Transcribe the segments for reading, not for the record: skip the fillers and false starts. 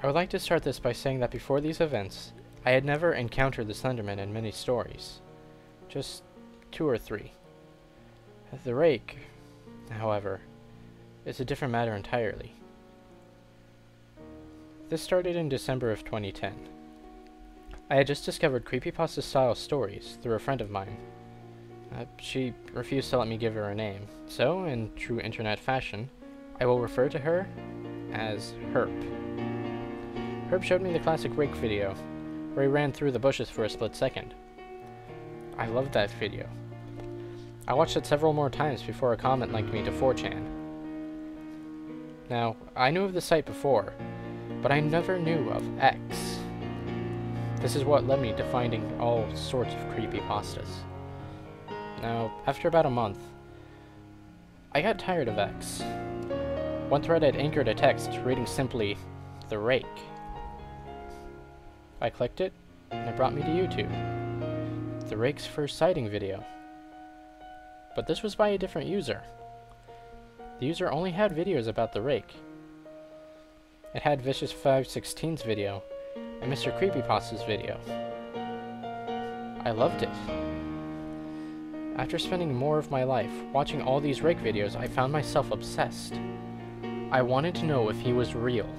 I would like to start this by saying that before these events, I had never encountered the Slenderman in many stories. Just 2 or 3. The Rake, however, is a different matter entirely. This started in December of 2010. I had just discovered creepypasta-style stories through a friend of mine. She refused to let me give her a name, so, in true internet fashion, I will refer to her as Herp. Herb showed me the classic Rake video, where he ran through the bushes for a split second. I loved that video. I watched it several more times before a comment linked me to 4chan. Now, I knew of the site before, but I never knew of X. This is what led me to finding all sorts of creepypastas. Now, after about a month, I got tired of X. One thread had anchored a text reading simply, "The Rake." I clicked it, and it brought me to YouTube. The Rake's first sighting video. But this was by a different user. The user only had videos about the Rake. It had Vicious 516's video, and Mr. Creepypasta's video. I loved it. After spending more of my life watching all these Rake videos, I found myself obsessed. I wanted to know if he was real,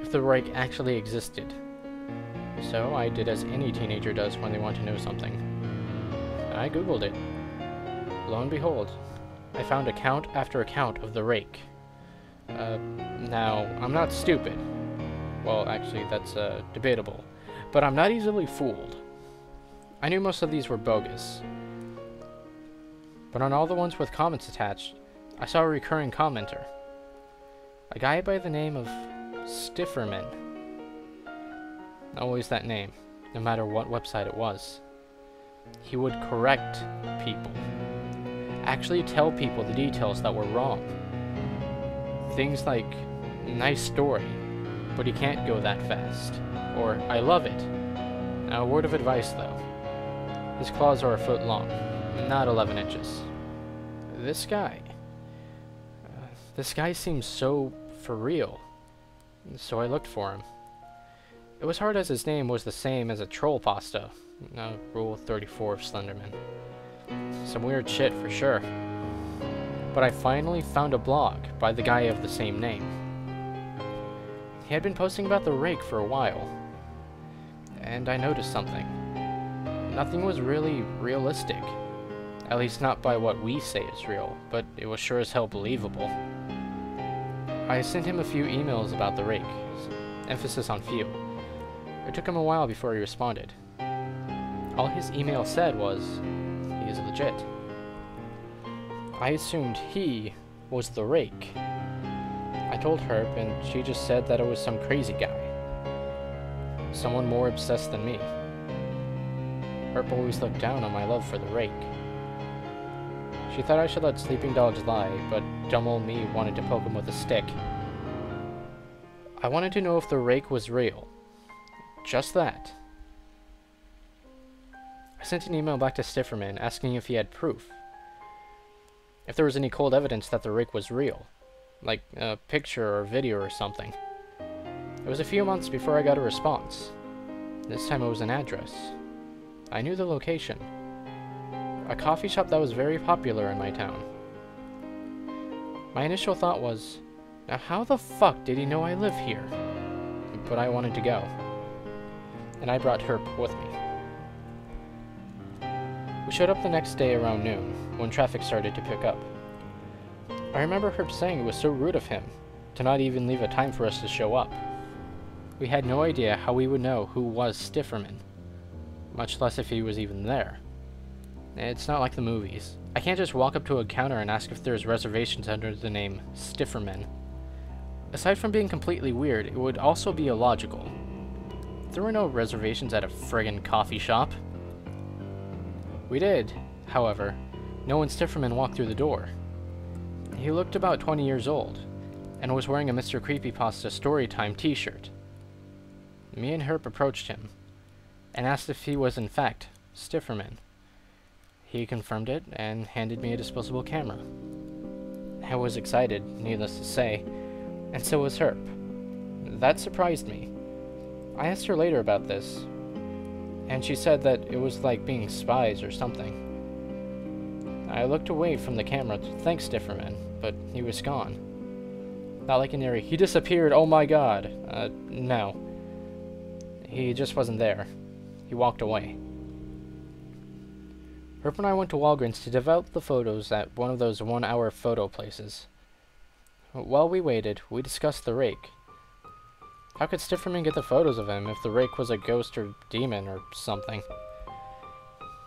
if the Rake actually existed. So I did as any teenager does when they want to know something. I googled it. Lo and behold, I found account after account of the Rake. Now, I'm not stupid. Well, actually, that's debatable. But I'm not easily fooled. I knew most of these were bogus. But on all the ones with comments attached, I saw a recurring commenter. A guy by the name of Stifferman. Always that name, no matter what website it was. He would correct people. Actually tell people the details that were wrong. Things like, "Nice story, but he can't go that fast." Or, "I love it." Now, a word of advice though. His claws are a foot long, not 11 inches. This guy seems so for real. So I looked for him. It was hard as his name was the same as a troll pasta. Rule 34 of Slenderman. Some weird shit for sure. But I finally found a blog by the guy of the same name. He had been posting about the Rake for a while. And I noticed something. Nothing was really realistic. At least not by what we say is real, but it was sure as hell believable. I sent him a few emails about the Rake. Emphasis on few. It took him a while before he responded. All his email said was, he is legit. I assumed he was the Rake. I told Herb, and she just said that it was some crazy guy. Someone more obsessed than me. Herb always looked down on my love for the Rake. She thought I should let sleeping dogs lie, but dumb old me wanted to poke him with a stick. I wanted to know if the Rake was real. Just that. I sent an email back to Stifferman asking if he had proof. If there was any cold evidence that the Rake was real. Like a picture or video or something. It was a few months before I got a response. This time it was an address. I knew the location. A coffee shop that was very popular in my town. My initial thought was, now how the fuck did he know I live here? But I wanted to go. And I brought Herb with me. We showed up the next day around noon, when traffic started to pick up. I remember Herb saying it was so rude of him to not even leave a time for us to show up. We had no idea how we would know who was Stifferman, much less if he was even there. It's not like the movies. I can't just walk up to a counter and ask if there's reservations under the name Stifferman. Aside from being completely weird, it would also be illogical. There were no reservations at a friggin' coffee shop. We did, however, know when Stifferman walked through the door. He looked about 20 years old, and was wearing a Mr. Creepypasta Storytime t-shirt. Me and Herb approached him, and asked if he was in fact Stifferman. He confirmed it, and handed me a disposable camera. I was excited, needless to say, and so was Herb. That surprised me. I asked her later about this, and she said that it was like being spies or something. I looked away from the camera to thank Stifferman, but he was gone. Not like an eerie, he disappeared, oh my god. No. He just wasn't there. He walked away. Herb and I went to Walgreens to develop the photos at one of those 1-hour photo places. While we waited, we discussed the Rake. How could Stifferman get the photos of him if the Rake was a ghost or demon or something?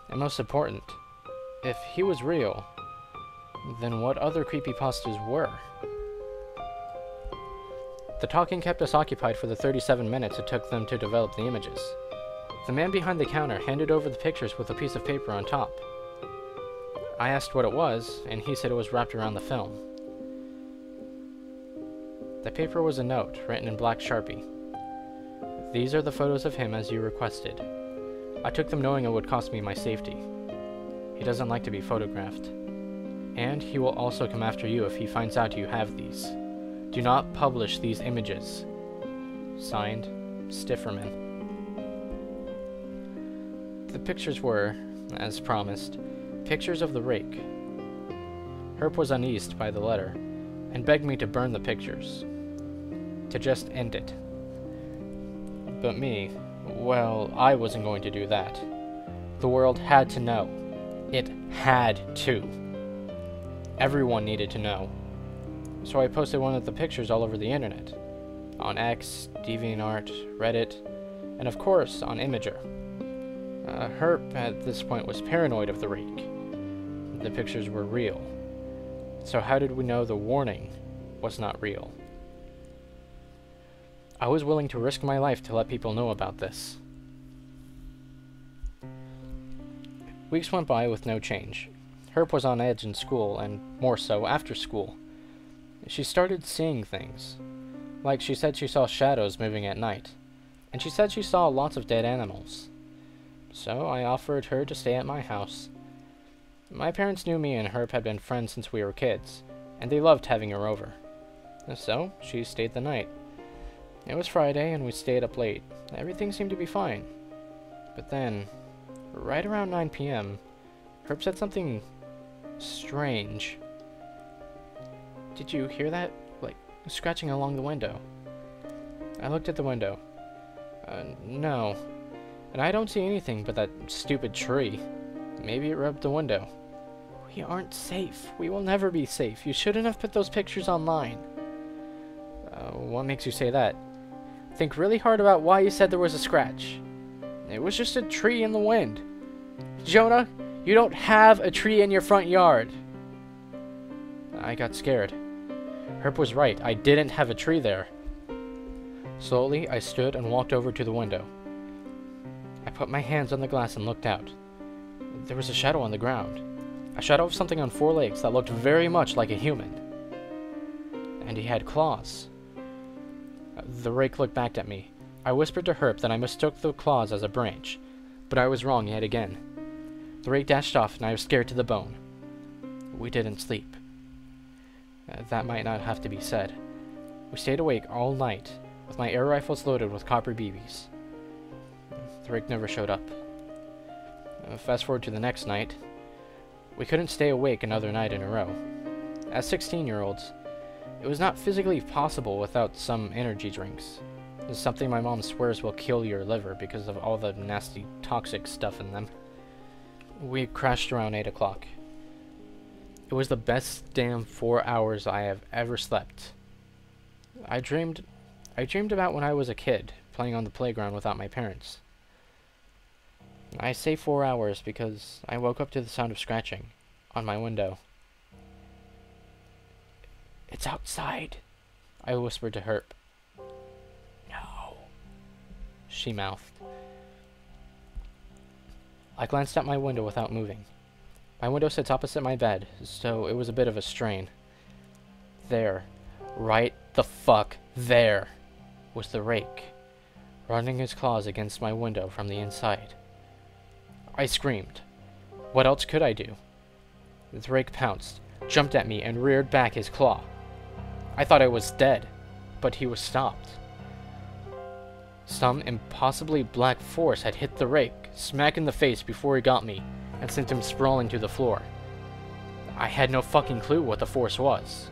And most important, if he was real, then what other creepypastas were? The talking kept us occupied for the 37 minutes it took them to develop the images. The man behind the counter handed over the pictures with a piece of paper on top. I asked what it was, and he said it was wrapped around the film. The paper was a note, written in black Sharpie. These are the photos of him as you requested. I took them knowing it would cost me my safety. He doesn't like to be photographed. And he will also come after you if he finds out you have these. Do not publish these images. Signed, Stifferman. The pictures were, as promised, pictures of the Rake. Herb was uneased by the letter, and begged me to burn the pictures. To just end it. But me, well, I wasn't going to do that. The world had to know. It had to. Everyone needed to know. So I posted one of the pictures all over the internet. On X, DeviantArt, Reddit, and of course on Imager. Herb at this point was paranoid of the Rake. The pictures were real. So how did we know the warning was not real? I was willing to risk my life to let people know about this. Weeks went by with no change. Herb was on edge in school, and more so after school. She started seeing things. Like she said she saw shadows moving at night. And she said she saw lots of dead animals. So I offered her to stay at my house. My parents knew me and Herb had been friends since we were kids, and they loved having her over. So she stayed the night. It was Friday, and we stayed up late. Everything seemed to be fine. But then, right around 9 p.m., Herb said something strange. Did you hear that? Like, scratching along the window. I looked at the window. No. And I don't see anything but that stupid tree. Maybe it rubbed the window. We aren't safe. We will never be safe. You shouldn't have put those pictures online. What makes you say that? Think really hard about why you said there was a scratch. It was just a tree in the wind. Jonah, you don't have a tree in your front yard. I got scared. Herb was right. I didn't have a tree there. Slowly, I stood and walked over to the window. I put my hands on the glass and looked out. There was a shadow on the ground. A shadow of something on 4 legs that looked very much like a human. And he had claws. The Rake looked back at me. I whispered to Herb that I mistook the claws as a branch, but I was wrong yet again. The Rake dashed off, and I was scared to the bone. We didn't sleep. That might not have to be said. We stayed awake all night, with my air rifles loaded with copper BBs. The Rake never showed up. Fast forward to the next night. We couldn't stay awake another night in a row. As 16-year-olds, it was not physically possible without some energy drinks. It's something my mom swears will kill your liver because of all the nasty, toxic stuff in them. We crashed around 8 o'clock. It was the best damn 4 hours I have ever slept. I dreamed about when I was a kid, playing on the playground without my parents. I say 4 hours because I woke up to the sound of scratching on my window. It's outside, I whispered to Herb. No, she mouthed. I glanced out my window without moving. My window sits opposite my bed, so it was a bit of a strain. There, right the fuck there, was the Rake, running his claws against my window from the inside. I screamed. What else could I do? The Rake pounced, jumped at me, and reared back his claw. I thought I was dead, but he was stopped. Some impossibly black force had hit the rake, smack in the face before he got me, and sent him sprawling to the floor. I had no fucking clue what the force was.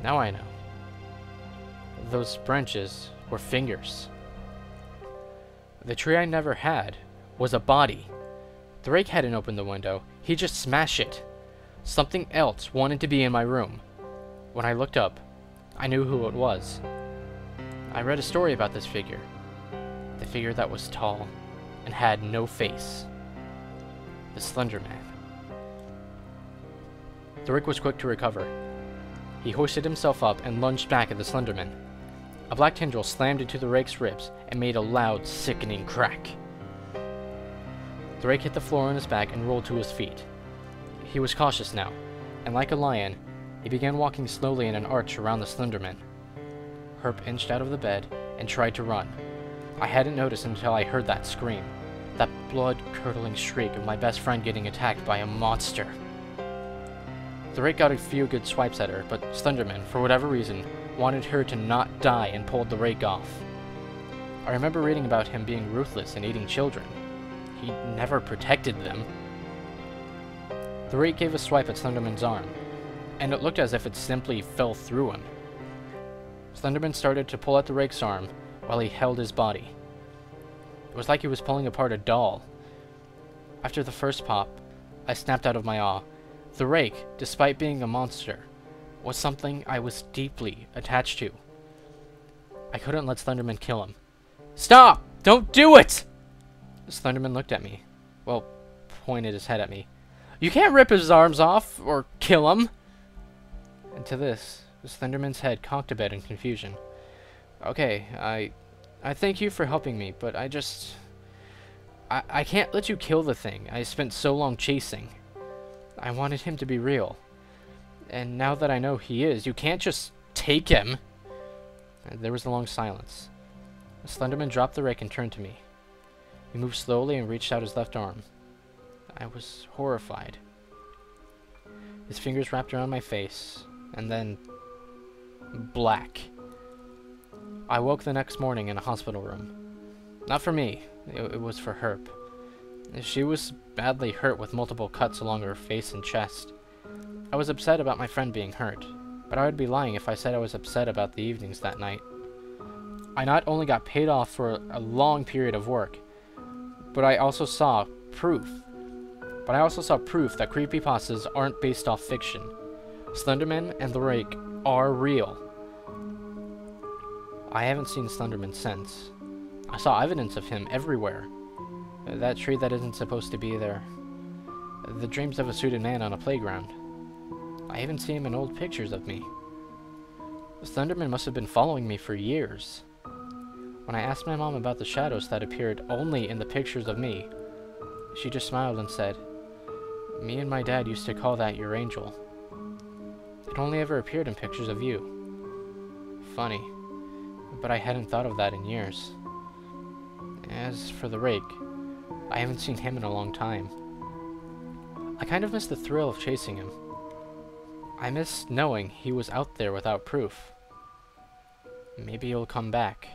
Now I know. Those branches were fingers. The tree I never had was a body. The rake hadn't opened the window, he just smashed it. Something else wanted to be in my room. When I looked up, I knew who it was. I read a story about this figure. The figure that was tall and had no face. The Slenderman. The rake was quick to recover. He hoisted himself up and lunged back at the Slenderman. A black tendril slammed into the rake's ribs and made a loud, sickening crack. The rake hit the floor on his back and rolled to his feet. He was cautious now, and like a lion, he began walking slowly in an arch around the Slenderman. Herb inched out of the bed and tried to run. I hadn't noticed until I heard that scream, that blood-curdling shriek of my best friend getting attacked by a monster. The rake got a few good swipes at her, but Slenderman, for whatever reason, wanted her to not die and pulled the rake off. I remember reading about him being ruthless and eating children. He never protected them. The rake gave a swipe at Slenderman's arm, and it looked as if it simply fell through him. Slenderman started to pull at the rake's arm while he held his body. It was like he was pulling apart a doll. After the first pop, I snapped out of my awe. The rake, despite being a monster, was something I was deeply attached to. I couldn't let Slenderman kill him. Stop! Don't do it! Slenderman looked at me. Well, pointed his head at me. You can't rip his arms off, or kill him! And to this, Slenderman's head cocked a bit in confusion. Okay, I thank you for helping me, but I can't let you kill the thing I spent so long chasing. I wanted him to be real. And now that I know he is, you can't just take him. And there was a long silence. Slenderman dropped the rake and turned to me. He moved slowly and reached out his left arm. I was horrified. His fingers wrapped around my face, and then black. I woke the next morning in a hospital room. Not for me, it was for Herb. She was badly hurt with multiple cuts along her face and chest. I was upset about my friend being hurt, but I would be lying if I said I was upset about the evenings that night. I not only got paid off for a long period of work, but I also saw proof. That creepypastas aren't based off fiction. Slenderman and the rake are real. I haven't seen Slenderman since. I saw evidence of him everywhere. That tree that isn't supposed to be there. The dreams of a suited man on a playground. I even see him in old pictures of me. Slenderman must have been following me for years. When I asked my mom about the shadows that appeared only in the pictures of me, she just smiled and said, "Me and my dad used to call that your angel. It only ever appeared in pictures of you." Funny, but I hadn't thought of that in years. As for the rake, I haven't seen him in a long time. I kind of miss the thrill of chasing him. I miss knowing he was out there without proof. Maybe he'll come back.